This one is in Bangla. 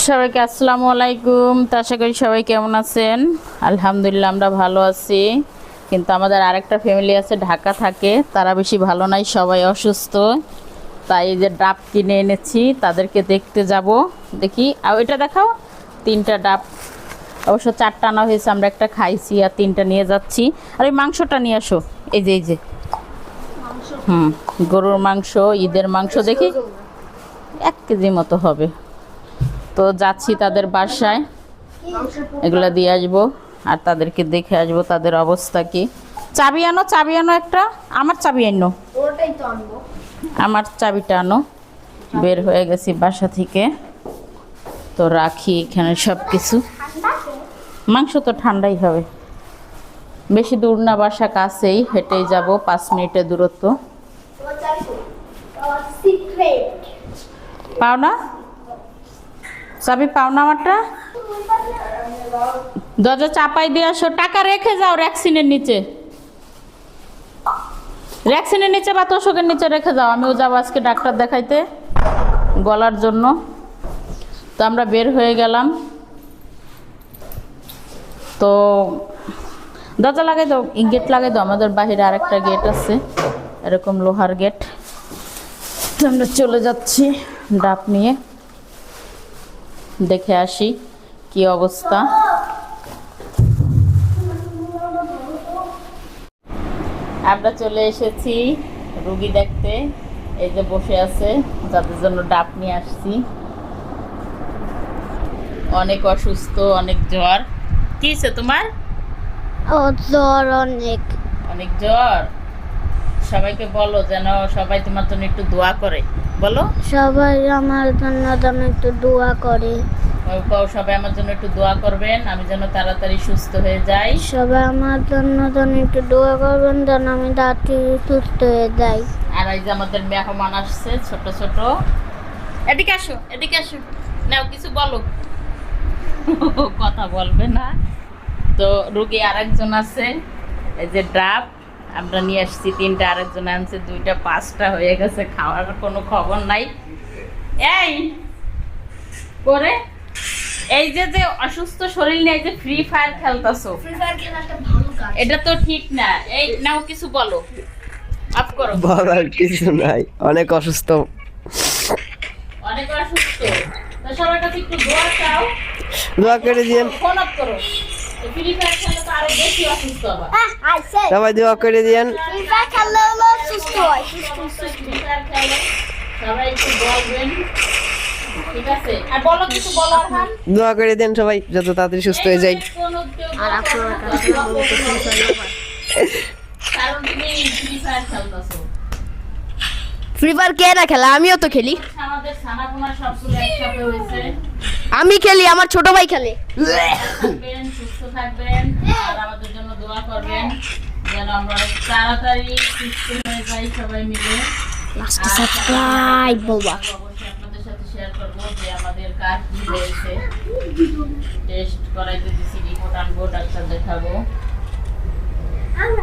সবাইকে আসসালামু আলাইকুম। তো আশা করি সবাই কেমন আছেন। আলহামদুলিল্লাহ আমরা ভালো আছি, কিন্তু আমাদের আরেকটা ফ্যামিলি আছে ঢাকা থাকে, তারা বেশি ভালো নাই, সবাই অসুস্থ। তাই এই যে ডাব কিনে এনেছি, তাদেরকে দেখতে যাব। দেখি আর ওইটা দেখাও, 3টা ডাব, অবশ্য 4টা আনা হয়েছে, আমরা একটা খাইছি আর 3টা নিয়ে যাচ্ছি। আর ওই মাংসটা নিয়ে আসো, এই যে গরুর মাংস, ঈদের মাংস, দেখি 1 কেজি মতো হবে। তো যাচ্ছি তাদের বাসায়, এগুলো দিয়ে আসবো আর তাদেরকে দেখে আসবো তাদের অবস্থা কি। চাবি আনো একটা, আমার চাবি আনো, আমার চাবিটা আনো। বের হয়ে গেছি বাসা থেকে, তো রাখি এখানে সব কিছু। মাংস তো ঠান্ডাই হবে, বেশি দূর না, বাসা কাছেই, হেঁটেই যাব, 5 মিনিটের দূরত্ব। পাও না চাবি, পাও না আমারটা? দরজা চাপাই দিয়ে আসো, টাকা রেখে যাও র্যাকসিনের নিচে, র্যাকসিনের নিচে বা তোষকের নিচে রেখে যাও। আমিও যাবো আজকে ডাক্তার দেখাইতে গলার জন্য। তো আমরা বের হয়ে গেলাম। তো দরজা লাগাই দাও, গেট লাগাই দাও, আমাদের বাহিরে আরেকটা গেট আছে, এরকম লোহার গেট। তো আমরা চলে যাচ্ছি ডাব নিয়ে, দেখে আসি কি অবস্থা। আমরা চলে এসেছি রুগী দেখতে, এই যে বসে আছে, যাদের জন্য ডাব নিয়ে আসছি। অনেক অসুস্থ, অনেক জ্বর। কি হয়েছে তোমার? জ্বর অনেক অনেক জ্বর। সবাইকে বলো যেন সবাই তোমার জন্য একটু দোয়া করে, বলো সবাই আমার জন্য একটু দোয়া করে। সবাই আমার জন্য একটু দোয়া করবেন, আমি যেন তাড়াতাড়ি সুস্থ হয়ে যাই। সবাই আমার জন্য একটু দোয়া করবেন যেন আমি তাড়াতাড়ি সুস্থ হয়ে যাই। আর এই যে আমাদের মেহমান আসছে ছোট ছোট, এদিকে আসো, এদিকে আসো, নাও কিছু বলো। কথা বলবে না। তো রুগী আরেকজন আছে, এই যে ডাব আমরা নিয়ে আসছি 3টা, আরেকজন আনছে 2টা, 5টা হয়ে গেছে, খাওয়ার কোনো খবর নাই। এই করে এই যে যে অসুস্থ শরীর নিয়ে যে ফ্রি ফায়ার খেলতাছো, এটা তো ঠিক না। এই নাও কিছু বলো, আপ করো। বলার কিছু নাই, অনেক অসুস্থ, অনেক অসুস্থ। তো সবার কাছে একটু দোয়া চাও, দোয়া করে দিয়েন, ফোন আপ করো। ফ্রি ফায়ার খেলে তো আরো বেশি অসুস্থ হবে। সবাই দোয়া করে দিয়েন। ফ্রি ফায়ার খেললে হলো সুস্থ হয়। ফ্রি ফায়ার খেলে সবাই একটু বলবেন, ঠিক আছে? আর বলো কিছু, বলো আরহান। দোয়া করে দেন সবাই যত তাড়াতাড়ি সুস্থ হয়ে যায়। আর আপনারা কারণ তুমি ফ্রি ফায়ার খেলতাছো। ফ্রি ফায়ার কে না খেলা, আমিও তো খেলি। আমাদের সানাপোনা সবগুলো একসাথে হয়েছে। আমি খেলি, আমার ছোট ভাই খেলে। থাকবেন, সুস্থ থাকবেন, আর আমাদের জন্য দোয়া করবেন যেন আমরা তাড়াতাড়ি সুস্থ হয়ে যাই সবাই মিলে। লাস্টে সাবস্ক্রাইব বাবা। অবশ্যই আপনাদের সাথে শেয়ার করবো যে আমাদের কার কি হয়েছে। টেস্ট করাইতে দিছি, রিপোর্ট আনবো, ডাক্তার দেখাবো।